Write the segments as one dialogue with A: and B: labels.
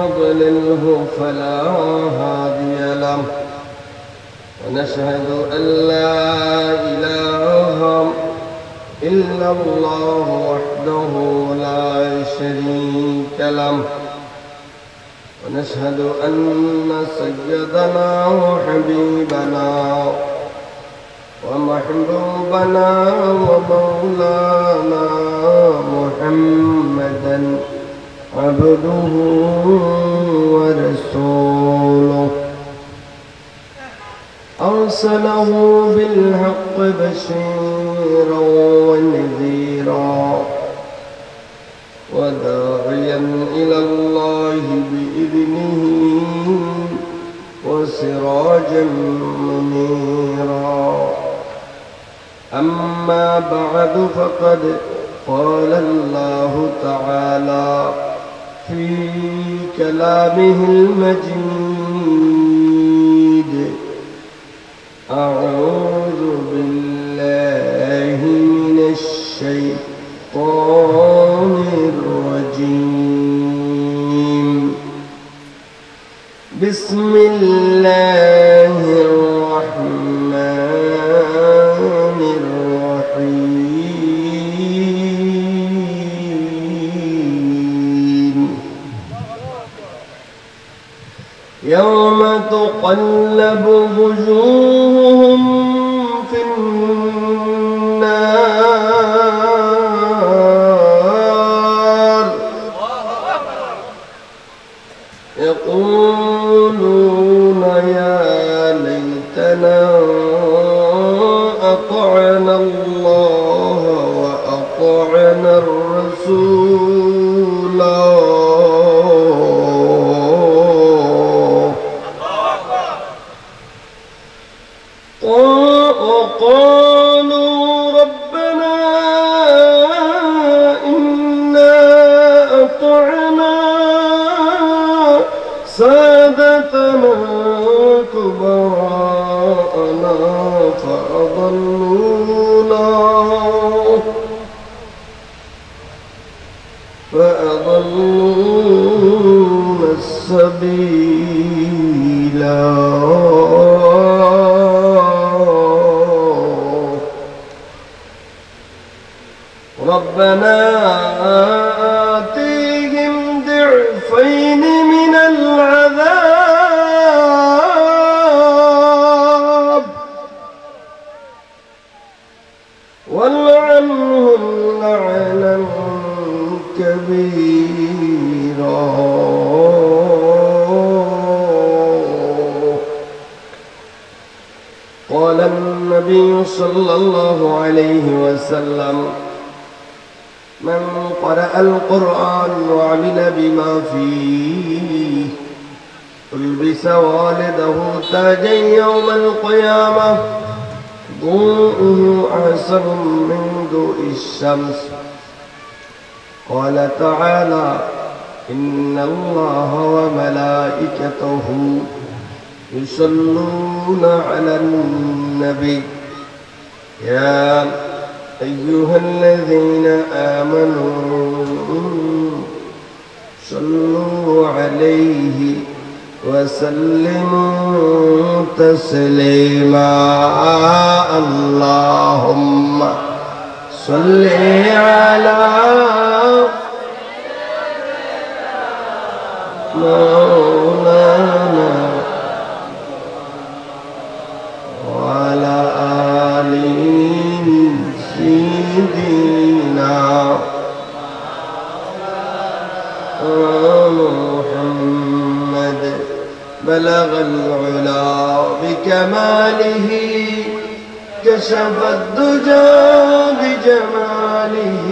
A: يضلله فلا هادي له ونشهد أن لا إله إلا الله وحده لا شريك له ونشهد أن سيدنا وحبيبنا ومحبوبنا ومولانا محمدا عبده ورسوله أرسله بالحق بشيرا ونذيرا وداعيا إلى الله بإذنه وسراجا منيرا أما بعد فقد قال الله تعالى في كلامه المجيد أعوذ بالله من الشيطان الرجيم بسم الله الرحمن الرحيم يوم تقلب وجوههم في النار يقولون يا ليتنا أطعنا الله وأطعنا الرسول وقالوا ربنا إنا أطعنا سادتنا كبراءنا فأضلونا السبيلا ربنا آتيهم ضعفين من العذاب والعنهم لعنا كبيرا قال النبي صلى الله عليه وسلم من قرأ القرآن وعمل بما فيه ألبس والده تاجا يوم القيامة ضوءه أحسن من ضوء الشمس قال تعالى إن الله وملائكته يصلون على النبي يا أيها الذين آمنوا صلوا عليه وسلموا تسليما اللهم صل على مولانا وعلى آله سيدنا محمد بلغ العلا بكماله كشف الدجى بجماله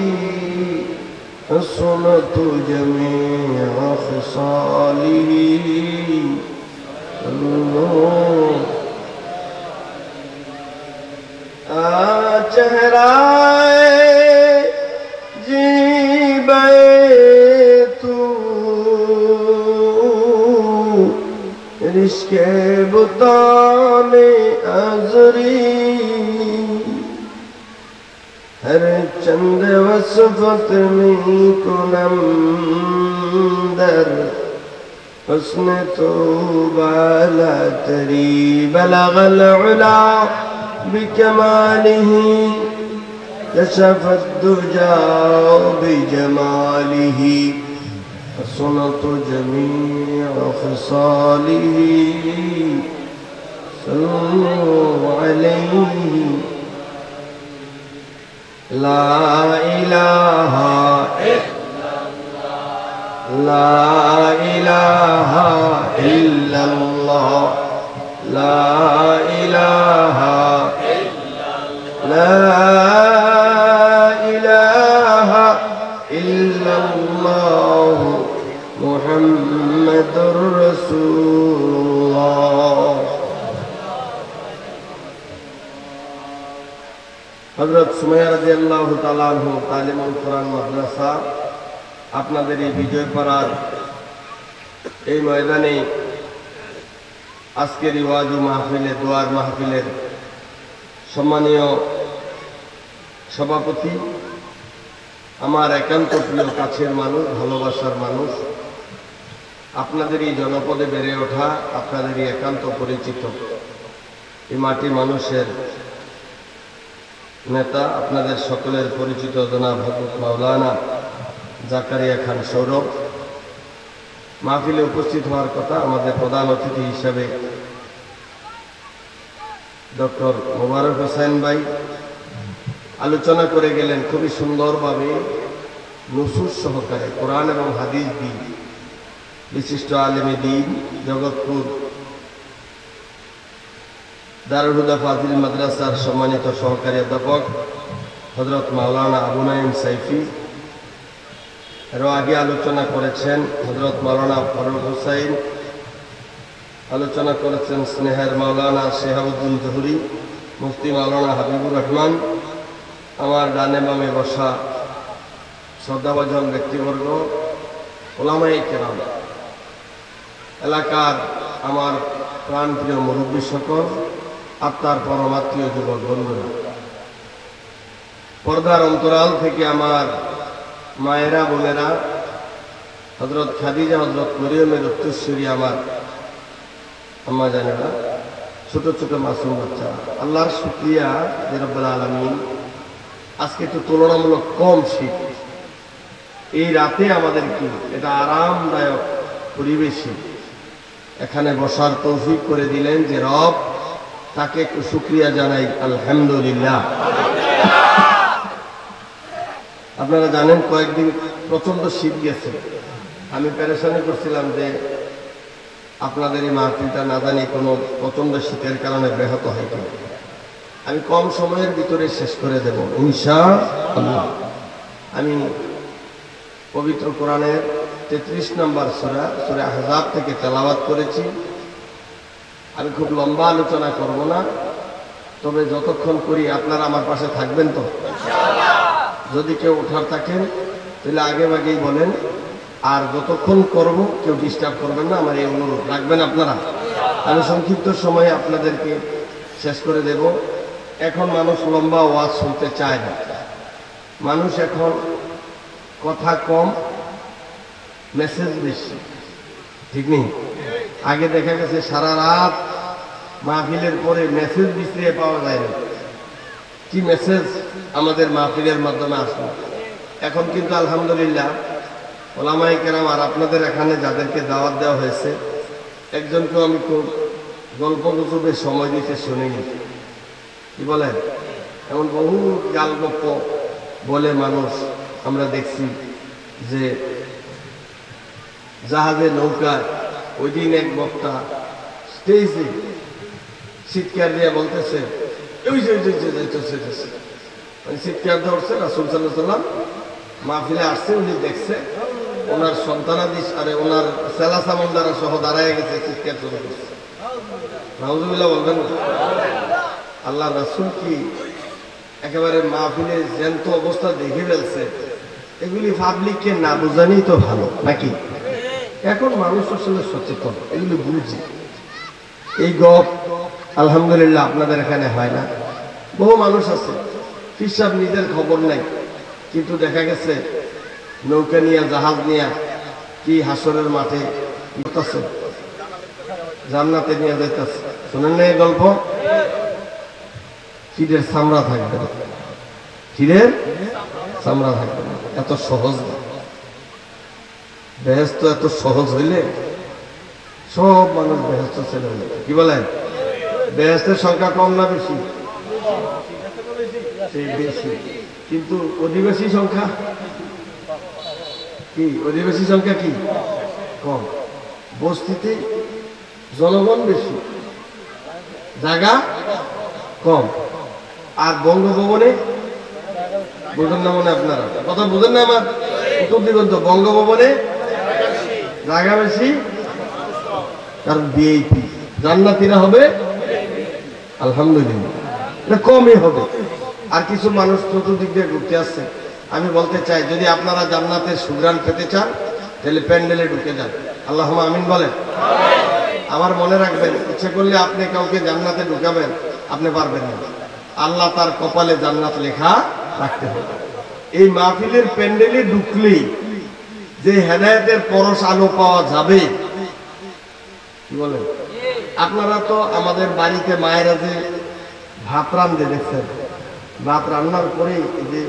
A: حصنت جميع خصاله چہرائے جیبے تو رشک بتان ازری ہر چند وصفت میں کنم در حسن توبى لا تري بلغ العلا بكماله كشف الدجى بجماله حسنت جميع خصاله صلوا عليه لا إله إلا الله لا إله إلا الله لا إله إلا الله لا إله إلا الله محمد رسول الله হযরত সুমাইয়া রাদিয়াল্লাহু তাআলা আনহু তালিমুল কোরআন মাদ্রাসা আপনাদের এই বিজয়পাড়ার এই ময়দানে আজকের ওয়াজ মাহফিলে দোয়ার মাহফিলের সম্মানীয় সভাপতি, আমার একান্ত প্রিয় কাছের মানুষ, ভালোবাসার মানুষ, আপনাদের এই জনপদে বেড়ে ওঠা, আপনাদের এই একান্ত পরিচিত এই মাটি মানুষের নেতা, আপনাদের সকলের পরিচিত জনাব হযরত মাওলানা জাকারিয়া খান সৌরভ। মাহফিলে উপস্থিত হওয়ার কথা আমাদের প্রধান অতিথি হিসাবে ডক্টর মোবারক হোসেন ভাই আলোচনা করে গেলেন খুবই সুন্দরভাবে, নুসুস সহকারে, কোরআন এবং হাদিস দিয়ে। বিশিষ্ট আলেমে দ্বীন, জগৎপুর দারুল হুদা ফাজিল মাদ্রাসার সম্মানিত সহকারী অধ্যাপক হযরত মাওলানা আবু নাঈম সাইফি, এর আগে আলোচনা করেছেন হযরত মাওলানা ফারুক হুসাইন, আলোচনা করেছেন স্নেহের মাওলানা শেহাবুদ্দিন জহুরি, মুফতি মাওলানা হাবিবুর রহমান। আমার ডানে বামে বসা শ্রদ্ধাভাজন ব্যক্তিবর্গ, ওলামায়ে কেরাম, এলাকার আমার প্রাণপ্রিয় মুরব্বী সকল, আপনার পরমাত্মীয় যুবক বন্ধুরা, পর্দার অন্তরাল থেকে আমার মায়েরা বোনেরা, হযরত খাদিজা, হযরত মরিয়মের উত্তরসূরি আমার আম্মা জানেরা, ছোট ছোট মাসুম বাচ্চা, আল্লাহর শুকরিয়া যে রব্বুল আলামিন আজকে তো তুলনামূলক কম শীত, এই রাতে আমাদের কি এটা আরামদায়ক পরিবেশে এখানে বসার তৌফিক করে দিলেন যে রব, তাকে একটু শুকরিয়া জানাই আলহামদুলিল্লাহ। আপনারা জানেন কয়েকদিন প্রচন্ড শীত গেছে, আমি পেরেশানি করছিলাম যে আপনাদের এই মাহফিলটা না জানি কোনো প্রচন্ড শীতের কারণে ব্যাহত হয় কিনা। আমি কম সময়ের ভিতরে শেষ করে দেব ইনশাআল্লাহ। আমি পবিত্র কোরআনের 33 নম্বর সূরা সূরা আহজাব থেকে তেলাওয়াত করেছি। আমি খুব লম্বা আলোচনা করব না, তবে যতক্ষণ করি আপনারা আমার পাশে থাকবেন তো ইনশাআল্লাহ। যদি কেউ ওঠার থাকেন তাহলে আগে আগেই বলেন, আর যতক্ষণ করব কেউ ডিস্টার্ব করবেন না, আমার এই অনুরোধ রাখবেন আপনারা। আমি সংক্ষিপ্ত সময়ে আপনাদেরকে শেষ করে দেব। এখন মানুষ লম্বা ওয়াজ শুনতে চায় না, মানুষ এখন কথা কম, মেসেজ বেশি, ঠিক নেই? আগে দেখা গেছে সারা রাত মাহফিলের পরে মেসেজ বিছড়িয়ে পাওয়া যায় না, কি মেসেজ আমাদের মাহফিলের মাধ্যমে আসলো। এখন কিন্তু আলহামদুলিল্লাহ ওলামায়ে কেরাম আর আপনাদের এখানে যাদেরকে দাওয়াত দেওয়া হয়েছে, একজনকেও আমি খুব গল্প গুজবে সময় দিতে শুনিনি। কি বলেন? এমন বহু গাল গপ্প বলে মানুষ আমরা দেখছি যে জাহাজে, নৌকায়, ওই দিন এক বক্তা স্টেজে চিৎকার দিয়ে বলতেছে, মানে চিৎকার ধরছে, রাসূল সাল্লাল্লাহু আলাইহি ওয়াসাল্লাম মাহফিলে আসছে, উনি দেখছে ওনার সন্তানাদি আরে ওনার সেলা সামন্দারা সহ দাঁড়ায় গেছে, চিৎকার শুরু করছে। নাউজুবিল্লাহ বলবেন না? আল্লাহ রাসূল কি একেবারে মাহফিলে জ্যান্ত অবস্থা দেখে ফেলছে। এগুলি পাবলিককে না বোঝানি তো ভালো নাকি? এখন মানুষ আসলে সচেতন, এগুলি বুঝি। এই গপ আলহামদুলিল্লাহ আপনাদের এখানে হয় না। বহু মানুষ আছে হিসাব নিজের খবর নাই, কিন্তু দেখা গেছে নৌকা নিয়ে, জাহাজ নিয়ে কি হাসরের মাঠে জান্নাতে নিয়ে যাইতেছে। শুনেন না এই গল্প? চিড়ের চামড়া থাকবে না, চিড়ের চামড়া থাকবে না। এত সহজ না বেহেশত, এত সহজ হইলে সব মানুষ বেহেশত ছেড়ে হইলে। কি বলেন? বেহেশতের সংখ্যা কম না বেশি? বেশি, কিন্তু অধিবাসী সংখ্যা কি? অধিবাসী সংখ্যা কি? কম। বস্তিতে জনগণ বেশি, জায়গা কম। আর বঙ্গভবনে বুঝেন না মনে? আপনারা কথা বুঝেন না? আমার উত্তর দিবেন তো। বঙ্গভবনে জায়গা বেশি, কারণ ভিআইপি জান্নাতীরা হবে আলহামদুলিল্লাহ, এটা কমই হবে। আর কিছু মানুষ চতুর্দিক দিয়ে ঘুরতে আসছে। আমি বলতে চাই, যদি আপনারা জান্নাতের সুঘ্রাণ পেতে চান তাহলে প্যান্ডেলে ঢুকে যান। আল্লাহুম্মা আমিন বলেন। আমার মনে রাখবেন, ইচ্ছে করলে আপনি কাউকে জান্নাতে ঢুকাবেন, আপনি পারবেন না। আল্লাহ তার কপালে জান্নাত লেখা রাখতে হবে। এই মাহফিলের প্যান্ডেলে ঢুকলেই যে হেদায়েতের পরশ আলো পাওয়া যাবে, কি বলেন? আপনারা তো আমাদের বাড়িতে মায়েরা যে ভাত রান্ধে দেখছেন, ভাত রান্নার পরে যে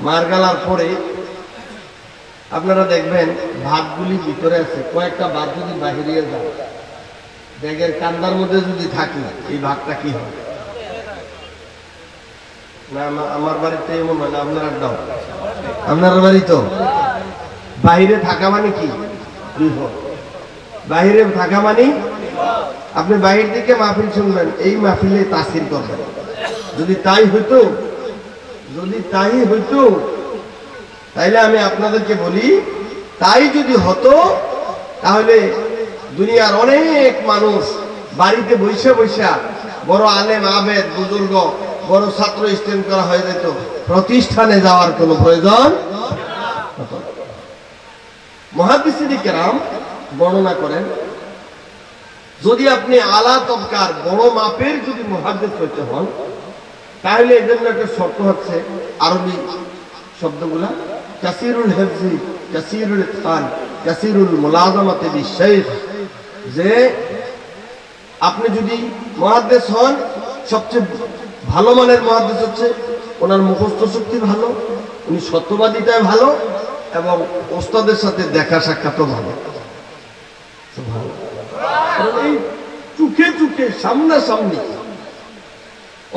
A: মার গালার পরে আপনারা দেখবেন ভাতগুলি ভিতরে আছে। কয়েকটা ভাত যদি বাহিরে যায়, ব্যাগের কান্দার মধ্যে যদি থাকে, এই ভাতটা কি হয়? না আমার বাড়িতে এমন হয় না, আপনারা দাও। আপনার বাড়ি তো বাহিরে থাকা মানে কি? বাহিরে থাকা মানে আপনি বাহির থেকে মাহফিল শুনবেন, এই মাহফিলে তাসির করবেন। যদি তাই হইতো, তাইলে আমি আপনাদেরকে বলি, তাই যদি হতো তাহলে দুনিয়ার অনেক মানুষ বাড়িতে বৈশা বৈশা বড় আলেম আবেদ বুজুর্গ বড় ছাত্র স্ট্যান্ড করা হয়ে যেত, প্রতিষ্ঠানে যাওয়ার কোনো প্রয়োজন। মুহাদ্দিসিনে কেরাম বর্ণনা করেন, যদি আপনি আলা তবকার বড় মাপের যদি মুহাদ্দিস হইতে হন, তাহলে এর জন্য একটা শর্ত হচ্ছে আরবি শব্দগুলা কাসিরুল হিফজি, কাসিরুল ইতকান, কাসিরুল মুলাযামাতি বিশাইখ। যে আপনি যদি মুহাদ্দিস হন, সবচেয়ে ভালো মানের মুহাদ্দিস হচ্ছে ওনার মুখস্থ শক্তি ভালো, উনি সত্যবাদিতায় ভালো, এবং ওস্তাদের সাথে দেখা সাক্ষাৎও ভালো। এই চোখে চোখে সামনাসামনি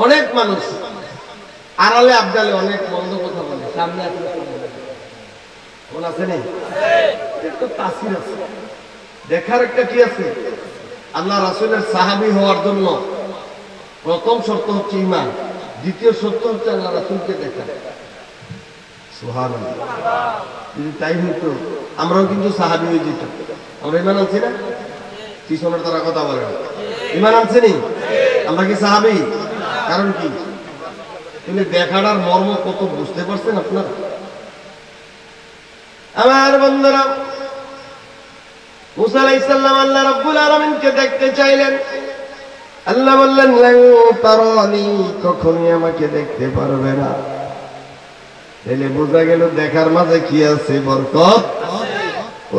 A: অনেক মানুষ আড়ালে আবদালে অনেক মন্দ কথা বলে, সামনে আছে নেই, একটা তাসির আছে। দেখার একটা কি আছে? আল্লাহ রাসূলের সাহাবী হওয়ার জন্য প্রথম শর্ত হচ্ছে ঈমান, দ্বিতীয় শর্ত হচ্ছে আল্লাহ রাসূলকে দেখা। সুবহানাল্লাহ। যদি তাই হইতো আমরাও কিন্তু সাহাবী হয়ে যেতাম। আমরা ঈমান আনছি না? পিছনের তারা কথা বলে না, ঈমান আনছি নি? আমরা কি সাহাবী? কারণ কি? কিন্তু দেখাটার মর্ম কত বুঝতে পারছেন আপনারা? আমার বন্ধুরা, মুসা আলাইহিস সালাম আল্লাহ রাব্বুল আলামিনকে দেখতে চাইলেন। আল্লাহ বললেন, লান তারানি, কখনোই আমাকে দেখতে পারবে না। তাহলে বোঝা গেল দেখার মাঝে কি আছে? বরকত।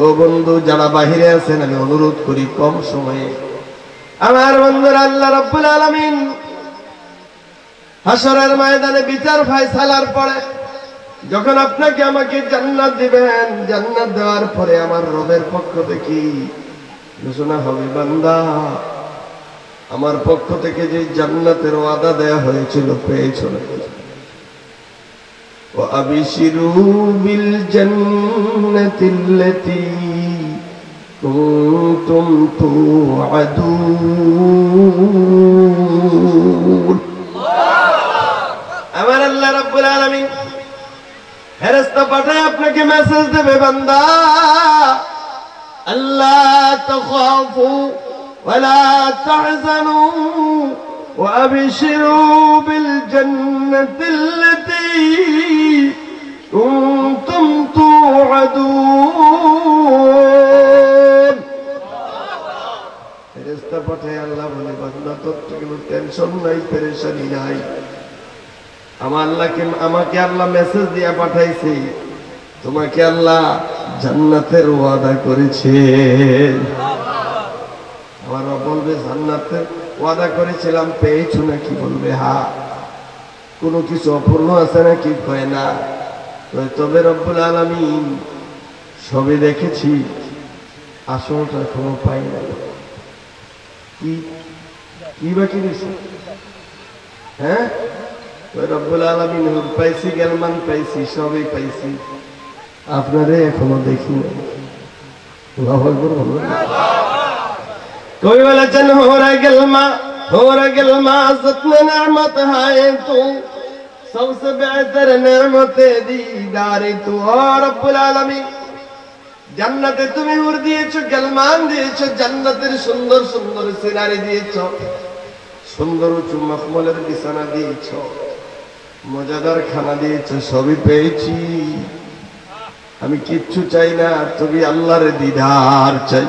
A: ও বন্ধু, যারা বাহিরে আছেন, আমি অনুরোধ করি কম সময়ে আমার বন্ধুরা, আল্লাহ রাব্বুল আলামিন হাশরের ময়দানে বিচার ফয়সালার পরে যখন আপনাকে আমাকে জান্নাত দিবেন, জান্নাত দেওয়ার পরে আমার রবের পক্ষ থেকে ঘোষণা হবে, বান্দা আমার পক্ষ থেকে যে জান্নাতের ওয়াদা দেয়া হয়েছিল পেয়েছো নাকি? ওয়া আবশিরু বিল জান্নাতিল্লাতী কুনতুম তুআদুন। আমার আল্লাহ রাব্বুল আলামিন ফেরেশতা পাঠায় আপনাকে মেসেজ দেবে, বান্দা আল্লাহ তাখাফু ওয়া লা তাহজানু ওয়া আবশিরু বিল জান্নাতিল্লাতী কুনতুম তুআদুন। ফেরেশতা পাঠায় আল্লাহ বলে, বান্দা তোর কোনো টেনশন নাই, পেরেশানি নাই। আমাকে আল্লাহ মেসেজ দিয়া পাঠাইছে তোমাকে আল্লাহ জান্নাতের ওয়াদা করেছে। আমার রব বলবে জান্নাতের ওয়াদা করেছিলাম, পেয়েছো নাকি? বলবে হ্যাঁ। কোনো কিছু অপূর্ণ আছে নাকি? কয় না। তবে রব্বুল আলামিন সবে দেখেছি, আসলটা এখনো পাই না। কি বাকি রয়েছে? হ্যাঁ, রব্বুল আলামিন হুর পাইছি, গেলমান পাইছি, সবই পাইছি, আপনারে এখনো দেখি না। कोई वलचन हो गिलमा सत्न नेमत है तू, सबसे बेहतर नेमत दीदार तू। और रब्बुल आलमीन জান্নাতে তুমি হুর দিয়েছো, গেলমান দিয়েছো, জান্নাতের সুন্দর সুন্দর সিনারি দিয়েছো, সুন্দর উঁচু মখমলের বিছানা দিয়েছো, মজাদার খানা দিয়েছো, সবই পেয়েছি। আমি কিচ্ছু চাই না, তুমি আল্লাহর দিদার চাই।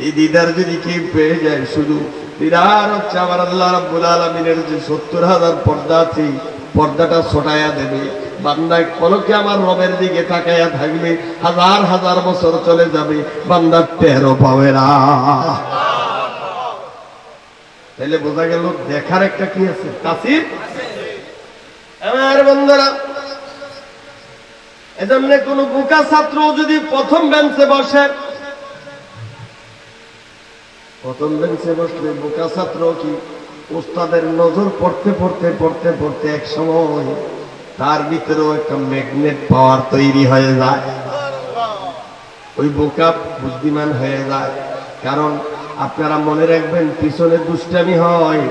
A: এই দিদার যদি কেউ পেয়ে যায়, শুধু দিদার হচ্ছে আমার আল্লাহ রাব্বুল আলামিনের যে 70,000 পর্দা আছে, পর্দাটা ছটাইয়া দেবে। বান্দা পলকে আমার রবের দিকে তাকাইয়া থাকবে, হাজার হাজার বছর চলে যাবে, বান্দা টেরও পাবে না। তাইলে বোঝা গেল দেখার একটা কি আছে, তাসির। আমার বন্ধুরা, এজন্য কোন বোকা ছাত্র যদি প্রথম বেঞ্চে বসে, প্রথম বেঞ্চে বসলে বোকা ছাত্র কি উস্তাদের নজর পড়তে পড়তে পড়তে পড়তে এক সময় তার ভিতরেও একটা ম্যাগনেট পাওয়ার তৈরি হয়ে যায়। ওই বোকা বুদ্ধিমান হয়ে যায়। কারণ আপনারা মনে রাখবেন, পিছনে দুষ্টামি হয়,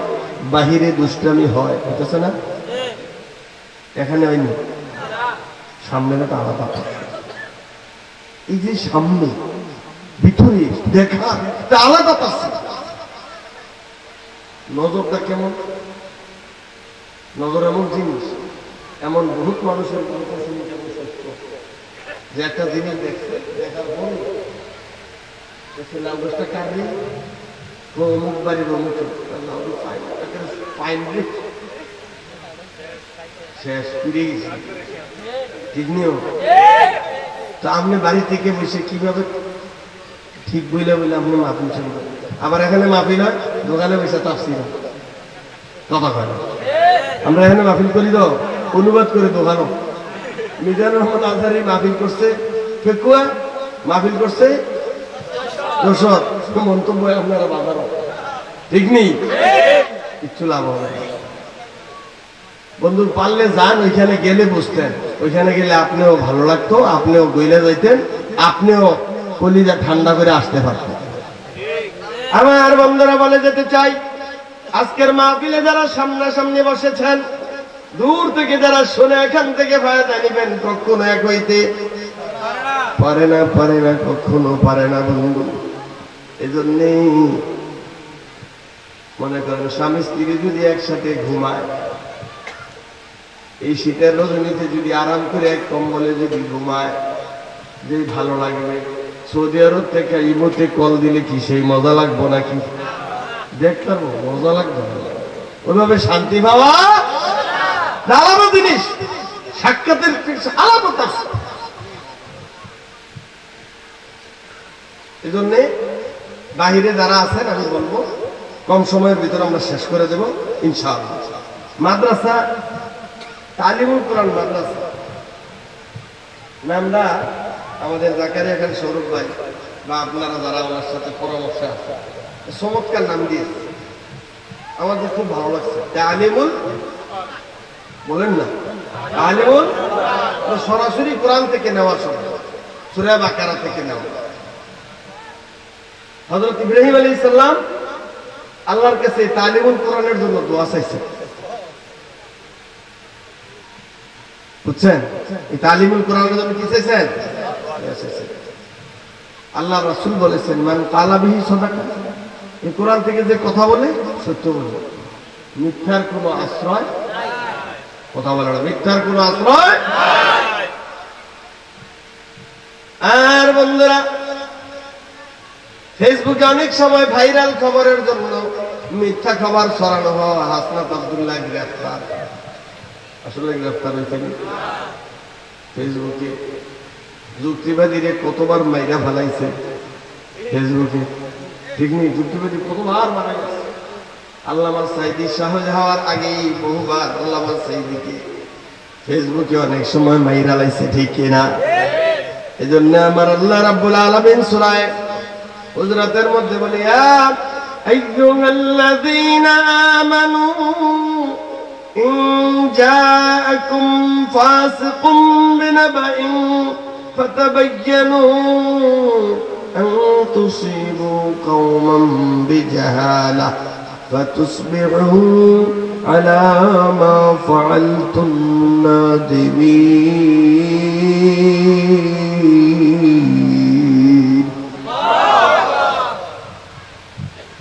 A: বাহিরে দুষ্টামি হয়, বুঝতেছে না? এখানে হয়নি, সামনে তো আলাদা। এই যে সামনে ভিতরে দেখা আলাদা পাচ্ছে। নজরটা কেমন? নজর এমন জিনিস, এমন বহুত মানুষের যে একটা জিনিস দেখছে, দেখার পরে লাউডটা কাটবে, অমুক বাড়ির অমুক শেষ ফিরে গেছে, ঠিক নিও। তা আপনি বাড়ি থেকে বসে কিভাবে ঠিক বইলে বলে আপনি মাহফিল শুরু করেন। আবার এখানে মাহফিল হয়, দোকানে বসে তাফসীর কথা কয়। আমরা এখানে মাহফিল করি তো অনুবাদ করে দোকানও। মিজানুর রহমান আজহারি মাহফিল করছে ফেকুয়া, মাহফিল করছে যশোর, মন্তব্য আপনারা বাজারও, ঠিক নেই, কিচ্ছু লাভ হবে না। বন্ধু পারলে যান, ওইখানে গেলে বুঝতেন, ওইখানে গেলে আপনিও ভালো লাগতো, আপনিও গইলে যাইতেন, আপনিও কলিজা ঠান্ডা করে আসতে পারতেন। আমার বন্ধুরা বলে যেতে চাই, আজকের মাহফিলে যারা সামনাসামনি বসেছেন, দূর থেকে যারা শুনে এখান থেকে ফায়দা নিবেন, কখনো এক হইতে পারে না, পারে না, কখনো পারে না বন্ধু। এজন্যই মনে করেন, স্বামী স্ত্রী যদি একসাথে ঘুমায়, এই শীতের রজনীতে যদি আরাম করে এক কম্বলে যদি ঘুমায়, যে ভালো লাগবে। সৌদি আরব থেকে ইমোতে কল দিলে কি সেই মজা লাগবো নাকি? দেখতে পারবো, মজা লাগবে। ওইভাবে শান্তি পাওয়া আলাদা জিনিস, সাক্ষাতের আলাদা। এই জন্যে বাহিরে যারা আছেন, আমি বলবো কম সময়ের ভিতরে আমরা শেষ করে দেব ইনশাআল্লাহ। মাদ্রাসা তালিমুল কোরআন মাদ্রাসা নামটা আমাদের জাকারিয়া খান সৌরভ ভাই বা আপনারা যারা আমার সাথে পরামর্শ আছে, চমৎকার নাম দিয়েছে, আমাদের খুব ভালো লাগছে। তালিমুল, বলেন না তালিমুল, সরাসরি কোরআন থেকে নেওয়া, সূরা বাকারা থেকে নেওয়া। হযরত ইব্রাহিম আলাইহিস সালাম আল্লাহর কাছে তালিমুল কোরআনের জন্য দোয়া চাইছেন, বুঝছেন? এই তালিমুল কোরআনের জন্য কি চাইছেন? আল্লাহ রাসূল বলেছেন, মান কালা বিহি সাদাকা, এই কোরআন থেকে যে কথা বলে সত্য বলে, মিথ্যার কোনো আশ্রয়, কথা বলে না, মিথ্যার কোনো আশ্রয়। আর বন্ধুরা, ফেসবুকে অনেক সময় ভাইরাল খবরের জন্য মিথ্যা খবর ছড়ানো হয়। হাসনাত আব্দুল্লাহ গ্রেফতার, আসলে গ্রেফতার হয়েছে, ফেসবুকে যুক্তিবাদীরে কতবার মাইরা ফেলাইছে ফেসবুকে, ঠিক নেই? যুক্তিবাদী কতবার মারা গেছে। আল্লামা সাঈদী শাহী হওয়ার আগেই বহুবার আল্লামা সাঈদীকে ফেসবুকে অনেক সময় মাইরা লাইছে, ঠিক কিনা? এই জন্য আমার আল্লাহ রাব্বুল আলামিন সূরা হুজরাতের মধ্যে বলে, ইয়া আইয়ুহাল্লাযীনা আমানু ইন জাআকুম ফাসিকুম বিনাবাইন ফাতাবায়্যানু আন তুসিবু কওমান বিজাহালা ফাতুসবিহু আলা মা ফাআলতুম নাদিমিন।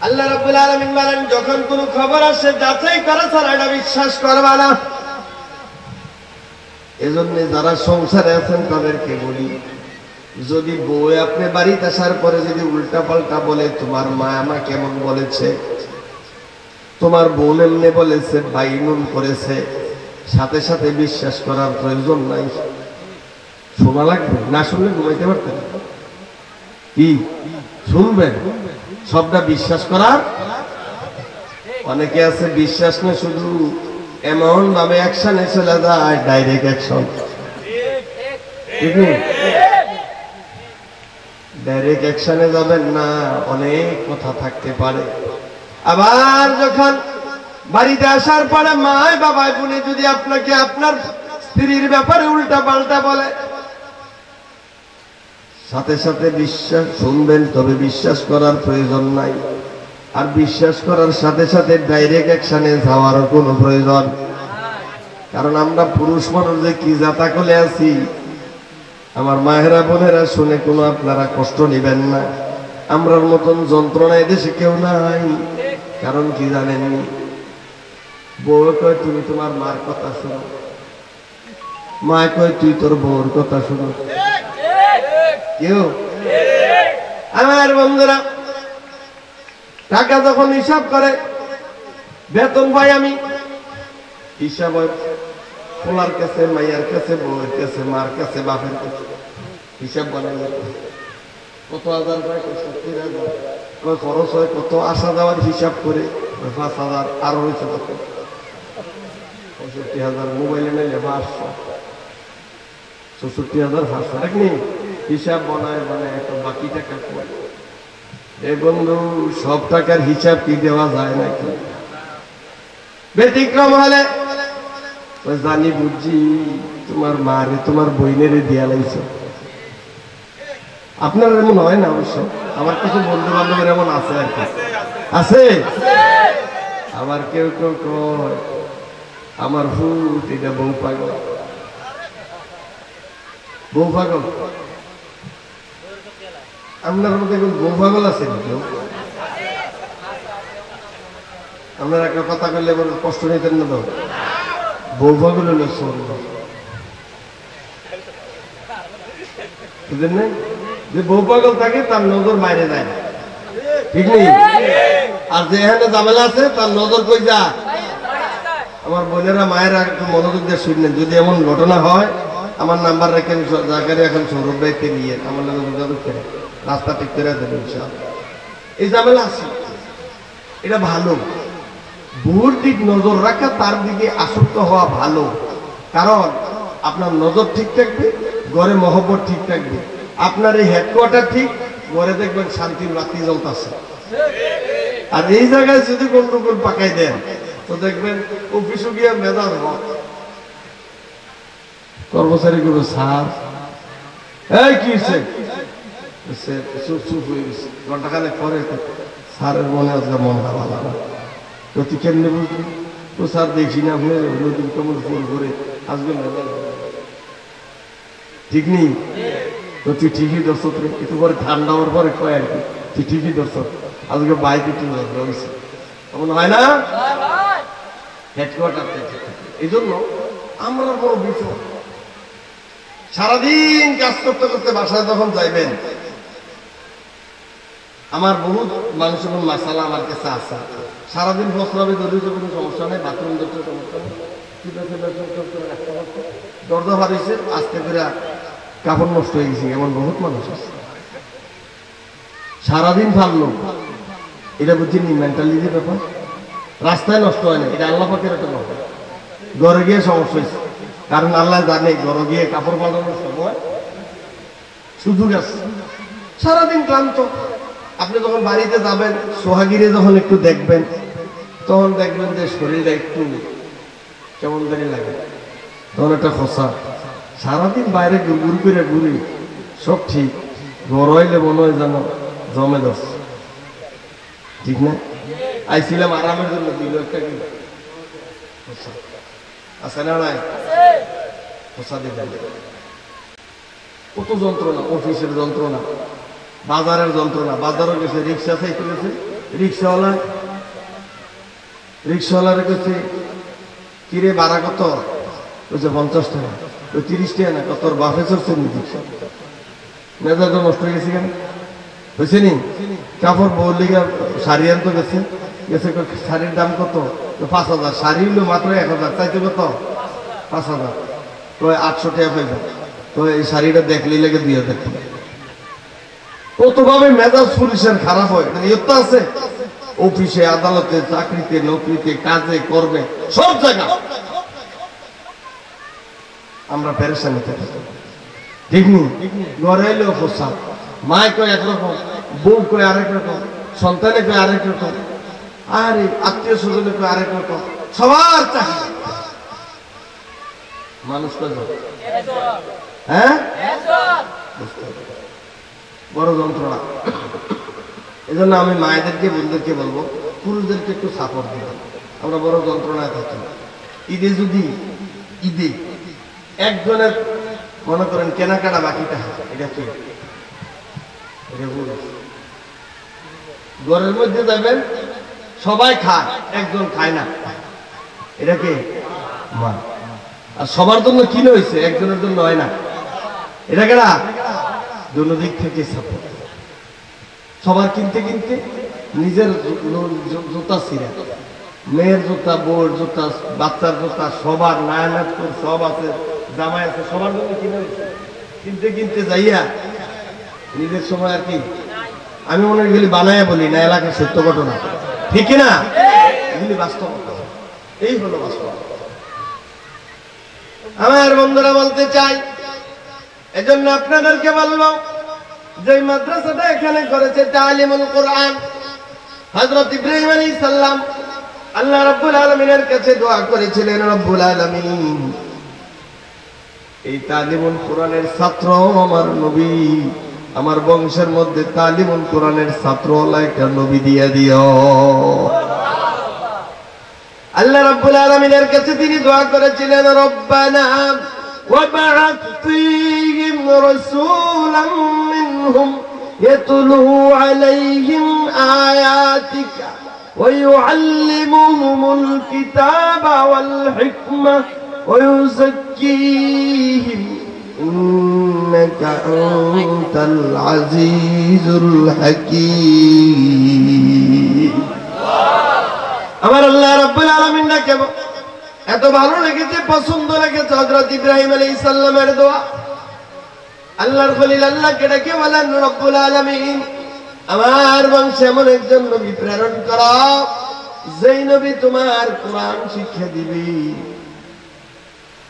A: আল্লাহ রাব্বুল আলামিন বলেন, যখন কোন খবর আসে যাচাই করা ছাড়া এটা বিশ্বাস করবা না। এজন্য যারা সংসারে আছেন তাদেরকে বলি, যদি বউ আপনি বাড়িতে আসার পরে যদি উল্টা পাল্টা বলে, তোমার মা আমা কেমন বলেছে, তোমার বোন এমনি বলেছে, ভাই নুন করেছে, সাথে সাথে বিশ্বাস করার প্রয়োজন নাই। শোনা লাগবে, না শুনলে ঘুমাইতে পারতেন। কি শুনবেন? সবটা বিশ্বাস করার। অনেকে আছে বিশ্বাস না, শুধু এমন ভাবে অ্যাকশনে চলে যায়, ডাইরেক্ট অ্যাকশন। ডাইরেক্ট অ্যাকশনে যাবেন না, অনেক কথা থাকতে পারে। আবার যখন বাড়িতে আসার পরে মায় বাবাই বোনে যদি আপনাকে আপনার স্ত্রীর ব্যাপারে উল্টা পাল্টা বলে, সাথে সাথে বিশ্বাস শুনবেন, তবে বিশ্বাস করার প্রয়োজন নাই। আর বিশ্বাস করার সাথে সাথে ডাইরেক্ট অ্যাকশনে যাওয়ার কোনো প্রয়োজন, কারণ আমরা পুরুষ মানুষ যে কি জাতা করে আছি, আমার মায়েরা বোনেরা শুনে কোনো আপনারা কষ্ট নেবেন না। আমরার মতন যন্ত্রণা এদেশে কেউ নাই। কারণ কি জানেন, বউ কয় তুমি তোমার মার কথা শুনো, মা কয় তুই তোর বউর কথা শুনো। কেউ আমার বন্ধুরা টাকা যখন হিসাব করে, বেতন পাই আমি, হিসাব পোলার কাছে, মাইয়ার কাছে, বউয়ের কাছে, মার কাছে, বাপের কাছে হিসাব বানাই। কত হাজার পায়, 70,000 খরচ হয়, কত আসা যাওয়ার হিসাব করে 5,000, আরো হয়েছে কত 65,000। মোবাইলে নিলে 500, 64,500 ঠিক নেই? হিসাব বানায় একটা বাকি টাকা করে। এ বন্ধু, সব টাকার হিসাব কি দেওয়া যায় নাকি? ব্যতিক্রম হলে জানি বুঝি তোমার মারে তোমার বইনেরে দিয়া লাইছে। আপনার এমন হয় না? অবশ্য আমার কিছু বন্ধু বান্ধবের এমন আছে আর কি, আছে। আবার কেউ কেউ কয় আমার ভূত, এটা বউ পাগল। বউ পাগল আপনার মধ্যে বউ পাগল আছে কেউ? আপনার একটা কথা বললে কষ্ট নিতেন না তো? বউ পাগল হলো শোন, বুঝলেন না? যে বউ পাগল থাকে তার নজর বাইরে যায়, ঠিক নেই? আর যে এখানে ঝামেলা আছে তার নজর কই যা। আমার বোনেরা মায়েরা একটু মনোযোগ দিয়ে শুনলেন, যদি এমন ঘটনা হয় আমার নাম্বার রেখে জায়গায় এখন সৌরভ ভাইকে নিয়ে আমার যোগাযোগ করে রাস্তা ঠিক করে দেবেন। এই ঝামেলা আছে, এটা ভালো। বউর দিক নজর রাখা, তার দিকে আসক্ত হওয়া ভালো, কারণ আপনার নজর ঠিক থাকবে, ঘরে মহব্বত ঠিক থাকবে। আপনার এই হেডকোয়ার্টার ঠিক, ঘরে দেখবেন শান্তির বাতি জ্বলতেছে। আর এই জায়গায় যদি গন্ডগোল পাকাই দেন তো দেখবেন অফিসে গিয়ে মেজাজ হক, কর্মচারী গুলো স্যার এই কি চুপ হয়ে গেছে, ঘন্টাখানে পরে স্যারের মনে আজকে মন ভালো না, তো তুই কেমনি বুঝলি? তো স্যার দেখি না হয়ে নদীর কেমন ফোন করে আজকে মেজাজ ঠিক নেই। তো তুই ঠিকই দর্শক, একটু পরে ঠান্ডা হওয়ার পরে কয় আর কি, তুই ঠিকই দর্শক আজকে বাইক একটু রয়েছে, এমন হয় না? হেডকোয়ার্টার থেকে। এই জন্য আমরা বড় বিষয়, সারাদিন কাজ করতে করতে বাসায় যখন যাইবেন, আমার বহুত মানুষের মাসালা আমার কাছে আসা, সারাদিন ফসলাবে ধরে কোনো সমস্যা নেই, বাথরুম ধরতে সমস্যা নেই, দরজা ভার হয়েছে, আস্তে করে কাপড় নষ্ট হয়ে গেছে, এমন বহুত মানুষ আছে। সারাদিন ভাবলো, এটা বুঝিনি মেন্টালিটির ব্যাপার। রাস্তায় নষ্ট হয় না, এটা আল্লাহ পাকের একটা ব্যাপার। ঘরে গিয়ে সমস্যা হয়েছে, কারণ আল্লাহ জানে ঘরে গিয়ে কাপড় পাল্টানোর সময় সুযোগ আছে। সারাদিন ক্লান্ত, আপনি যখন বাড়িতে যাবেন, সোহাগিরে যখন একটু দেখবেন, তখন দেখবেন যে শরীরটা একটু কেমন জানি লাগে, তখন একটা খসা। সারাদিন বাইরে ঘুরঘুর করে ঘুরি, সব ঠিক, ঘর হইলে মনে হয় যেন জমে দশ, ঠিক না? আইছিলাম আরামের জন্য, দিল একটা কি আছে না নাই? খসা দিবেন, কত যন্ত্রণা, অফিসের যন্ত্রণা, বাজারের যন্ত্রণা। বাজারও গেছে, রিক্সা চাইতে গেছে, রিক্সাওয়ালারে গেছে, কিরে ভাড়া কত? বলছে 50 টাকা। ওই 30 টাকা না, কত বাপে চলছে রিক্সা। মেজাজটা নষ্ট হয়ে গেছে কেন হয়েছে নি? কাপড় বললি শাড়ি আনতে গেছে, শাড়ির দাম কত? 5000। শাড়ি হইলো মাত্র 1000, চাইতে কত? 5000। তো 800 টাকা পাইবে। তো এই শাড়িটা দেখলেই লাগে 2000 টাকা। কতভাবে মেজাজ পুলিশের খারাপ হয়, ইয়ত্তা আছে অফিসে, আদালতে, চাকরিতে, নকরিতে, কাজে, কর্মে, সব জায়গা আমরা পেরেশানি থাকি, ঠিক নি? ঘরে এলেও পোশাক, মায় কয় একরকম, বউ কয় আরেক রকম, সন্তানে কয় আরেক রকম, আরে আত্মীয় স্বজনে কয় আরেক রকম, সবার চাকরি। মানুষ কয় হ্যাঁ, বড় যন্ত্রণা। এই জন্য আমি মায়েদেরকে, বোনদেরকে বলবো, পুরুষদেরকে একটু সাপোর্ট দিতে। আমরা বড় যন্ত্রণায় থাকি। ঈদে যদি একজনের মনে করেন কেনাকাটা বাকিটা, এটা কি? ঘরের মধ্যে যাবেন, সবাই খায়, একজন খায় না, এটা কি? মা। আর সবার জন্য কিনে হয়েছে, একজনের জন্য হয় না, এটা কেনা? দুনো দিক থেকে সাপোর্ট। সবার কিনতে কিনতে নিজের জুতা ছিঁড়ে, মেয়ের জুতা, বউর জুতা, বাচ্চার জুতা, সবার নায়ানাত করে সব আছে, জামাই আছে, সবার জন্য কিনে হয়েছে। কিনতে কিনতে যাইয়া নিজের সময় আর কি, আমি মনে এগুলি বানাইয়া বলি না, এলাকার সত্য ঘটনা, ঠিক না? এগুলি বাস্তবতা, এই হলো বাস্তব। আমার বন্ধুরা বলতে চাই, এজন্য আপনাদেরকে বলবো, যে মাদ্রাসাটা এখানে করেছে তালিমুল কোরআন, হযরত ইব্রাহিম আলাইহিস সালাম আল্লাহ রাব্বুল আলামিনের কাছে দোয়া করেছিলেন, রব্বুল আলামিন এই তালিমুল কোরআনের ছাত্র আমার নবী, আমার বংশের মধ্যে তালিমুল কোরআনের ছাত্র আল্লাহ একটা নবী দিয়ে দিও। আল্লাহ রাব্বুল আলামিনের কাছে তিনি দোয়া করেছিলেন, রব্বানা وَبَعَثْ فِيهِمْ رَسُولًا مِّنْهُمْ يَتْلُو عَلَيْهِمْ آيَاتِكَ وَيُعَلِّمُهُمُ الْكِتَابَ وَالْحِكْمَةَ وَيُزَكِّيهِمْ إِنَّكَ أَنْتَ الْعَزِيزُ الْحَكِيمُ। আমার আল্লাহ রাব্বুল আলামিন ডাকে এত ভালো লেগেছে, পছন্দ লেগেছে হযরত ইব্রাহিম আলাইহিস সালামের দোয়া। আল্লাহর খলিল আল্লাহকে ডেকে বলেন, রব্বুল আলামিন আমার বংশে এমন একজন নবী প্রেরণ করো, যেই নবী তোমার কোরআন শিক্ষা দিবে,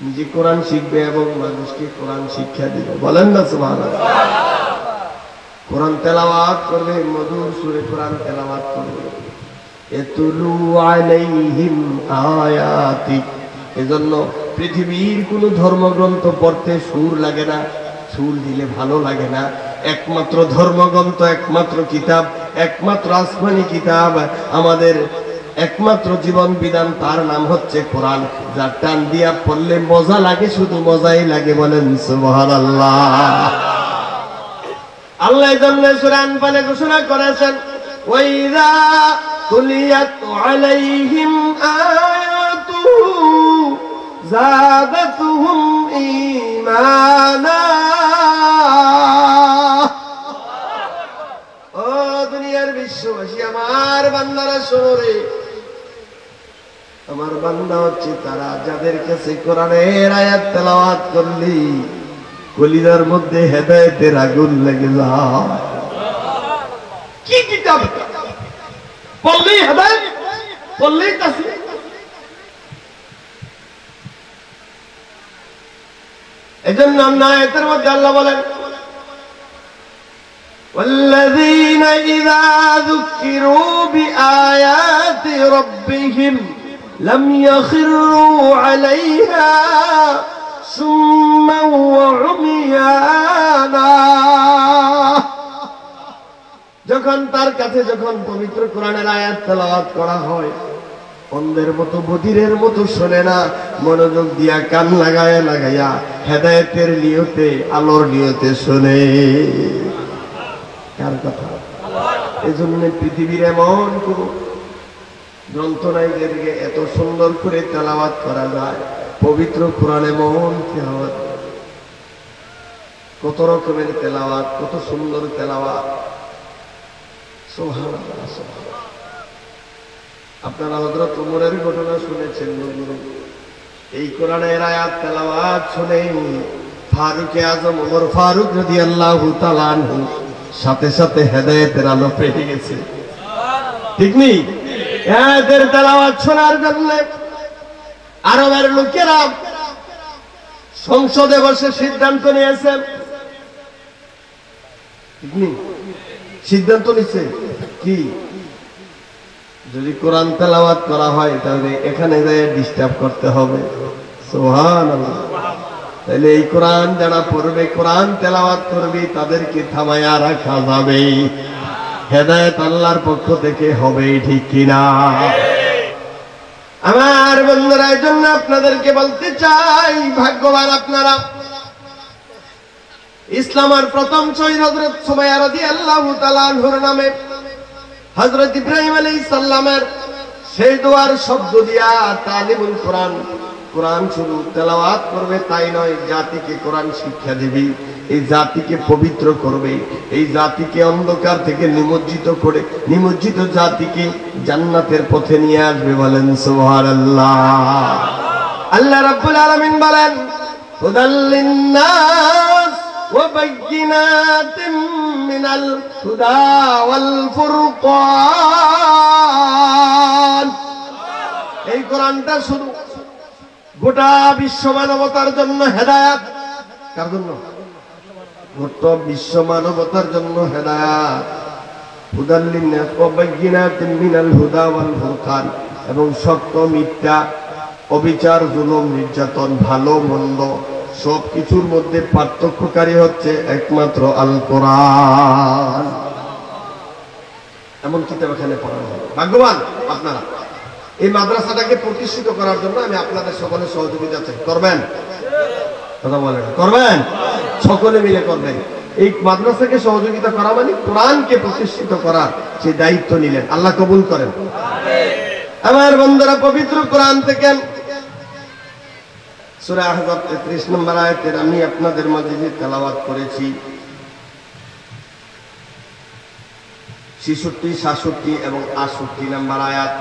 A: নিজে কোরআন শিখবে এবং মানুষকে কোরআন শিক্ষা দিবে। বলেন না সুবহানাল্লাহ। কোরআন তেলাওয়াত করবে, মধুর সুরে কোরআন তেলাওয়াত করবে, ইয়াতুলু আলাইহিম আয়াতিক। এজন্য পৃথিবীর কোন ধর্মগ্রন্থ পড়তে সুর লাগে না, সুর দিলে ভালো লাগে না। একমাত্র ধর্মগ্রন্থ, একমাত্র কিতাব, একমাত্র আসমানি কিতাব, আমাদের একমাত্র জীবন বিধান, তার নাম হচ্ছে কোরআন। যার টান দিয়া পড়লে মজা লাগে, শুধু মজাই লাগে। বলেন সুবহানাল্লাহ। আল্লাহ এজন্য সূরা আনফালে ঘোষণা করেছেন, ওয়াইযা তুলিয়াত আলাইহিম আয়াতুহু যাদাতুহুম ঈমানা। ও দুনিয়ার বিশ্ববাসী, আমার বান্দারা শোনো রে, আমার বান্দা হচ্ছে তারা যাদের কাছে কোরআনের আয়াত তেলাওয়াত করলি কলিজার মধ্যে হেদায়েতের আগুন লেগে যায়। কি কিতাব পড়লেই হেদায়েত, পড়লেই তাসবিহ। এজন্য আয়াতের মধ্যে আল্লাহ বলেন والذين إذا ذكروا بآيات ربهم لم يخروا عليها سما وعميانا। যখন তার কাছে যখন পবিত্র কোরআনের আয়াত তেলাওয়াত করা হয় অন্ধের মতো বধিরের মতো শোনে না, মনোযোগ দিয়া কান লাগায়া লাগায়া হেদায়েতের নিয়তে আলোর নিয়তে শোনে। কার কথা? এজন্য পৃথিবীর এমন কোন গ্রন্থ নাই যেদিকে এত সুন্দর করে তেলাওয়াত করা যায়। পবিত্র কোরআনে মন তেলাওয়াত, কত রকমের তেলাওয়াত, কত সুন্দর তেলাওয়াত। সুবহানাল্লাহ, সুবহানাল্লাহ। আপনারা হযরত ওমরের ঘটনা শুনেছেন। এই কোরআনের আয়াত তেলাওয়াত শুনে ফারুকে আজম ওমর ফারুক রাদিয়াল্লাহু তাআলা আনহু সাথে সাথে হেদায়েতের আলো পেয়ে গেছে। ঠিক নেই? হেদায়েতের তেলাওয়াত শোনার জন্য আরবের লোকেরা সংসদে বসে সিদ্ধান্ত নিয়েছে। ঠিক নেই? সিদ্ধান্ত নিচ্ছে কি, যদি কোরআন তেলাওয়াত করা হয় তাহলে এখানে যায় ডিস্টার্ব করতে হবে। সুবহানাল্লাহ। তাহলে এই কোরআন যারা পড়বে, কোরআন তেলাওয়াত করবে, তাদেরকে থামায়া রাখা যাবে। হেদায়েত আল্লাহর পক্ষ থেকে হবে, ঠিক কিনা? আমার বন্ধুরা, এই জন্য আপনাদেরকে বলতে চাই, ভাগ্যবান আপনারা। ইসলামের প্রথম শহীদ হযরত সুমাইয়া রাদিয়াল্লাহু তাআলা আনহুর নামে হযরত ইব্রাহিম আলাইহিস সালামের সেই দোয়ার শব্দ দিয়া তালিমুল কোরআন, কোরআন শুধু তেলাওয়াত করবে তাই নয়, জাতিকে কোরআন শিক্ষা দিবে, এই জাতিকে পবিত্র করবে, এই জাতিকে অন্ধকার থেকে নিমজ্জিত করে নিমজ্জিত জাতিকে জান্নাতের পথে নিয়ে আসবে। বলেন সুবহানাল্লাহ। আল্লাহ রাব্বুল আলামিন বলেন হুদাল লিন্নাস ওয়া বাইয়িনাতিন মিনাল হুদা ওয়াল ফুরকান। এই কোরআনটা শুধু গোটা বিশ্ব মানবতার জন্য হেদায়েত। কার জন্য? গোটা বিশ্ব মানবতার জন্য হেদায়েত। হুদাল লিন্নাস ওয়া বাইয়িনাতিন মিনাল হুদা ওয়াল ফুরকান। এবং সত্য মিথ্যা, অবিচার, জুলুম, নির্যাতন, ভালো মন্দ সবকিছুর মধ্যে পার্থক্যকারী হচ্ছে একমাত্র আল কোরআন। এমন কিতাব এখানে পড়ানো হয়। ভাগ্যবান আপনারা। এই মাদ্রাসাটাকে প্রতিষ্ঠিত করার জন্য আমি আপনাদের সকলের সহযোগিতা চাই। করবেন? কথা বলেন, করবেন? সকলে মিলে করবেন। এই মাদ্রাসাকে সহযোগিতা করা মানে কোরআনকে প্রতিষ্ঠিত করার সেই দায়িত্ব নিলেন। আল্লাহ কবুল করেন। আমার বন্ধুরা, পবিত্র কোরআন থেকে সূরা আহজাব 33 নম্বর আয়াতের আমি আপনাদের মাঝে যে তেলাওয়াত করেছি 66, 67 এবং 68 নম্বর আয়াত,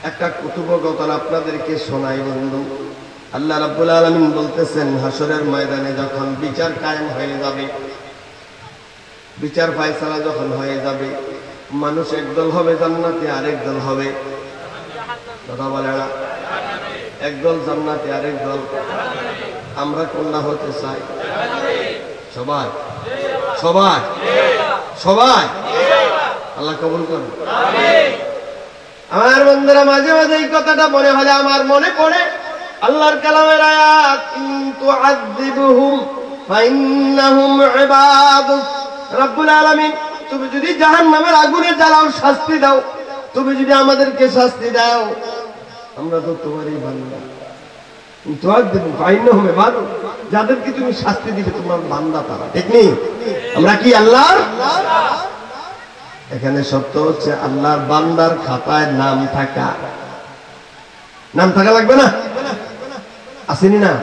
A: একটা কুতুবগতন আপনাদেরকে শোনাই বন্ধু। আল্লাহ রাব্বুল আলামিন বলতেছেন, হাসরের ময়দানে যখন বিচার কায়েম হয়ে যাবে, বিচার ফয়সালা যখন হয়ে যাবে, মানুষ একদল হবে জান্নাতে, আরেক দল হবে, কথা বলে না, একদল জান্নাতে আরেক দল। আমরা কোনটা হতে চাই? সবাই সবাই সবাই। আল্লাহ কবুল করুন। আমার বন্ধুরা, মাঝে মাঝে এই কথাটা মনে হলে আমার মনে পড়ে আল্লাহর কালামের আয়াত, ইন তুআযিবুহুম ফাইন্নাহুম ইবাদুক। রব্বুল আলামিন, তুমি যদি জাহান্নামের আগুনে জ্বালাও, শাস্তি দাও, তুমি যদি আমাদেরকে শাস্তি দাও, আমরা তো তোমারই বান্দা। তুআযিবুহুম ফাইন্নাহুম ইবাদুক, যাদেরকে তুমি শাস্তি দিবে তোমার বান্দা তারা। ঠিক নেই? আমরা কি আল্লাহর? এখানে সত্য হচ্ছে আল্লাহর বান্দার খাতায় নাম থাকা। নাম থাকা লাগবে না? আসেনি না?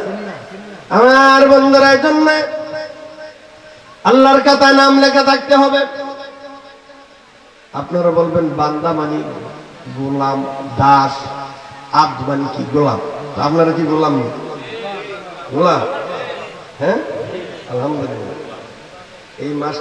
A: আমার বন্ধুরা, এই জন্য আল্লাহর খাতায় নাম লেখা থাকতে হবে। আপনারা বলবেন বান্দা মানে গোলাম, দাস। আব্দ মানে কি? গোলাম। তো আপনারা কি গোলাম? গোলাম, হ্যাঁ, আলহামদুলিল্লাহ। এই মাস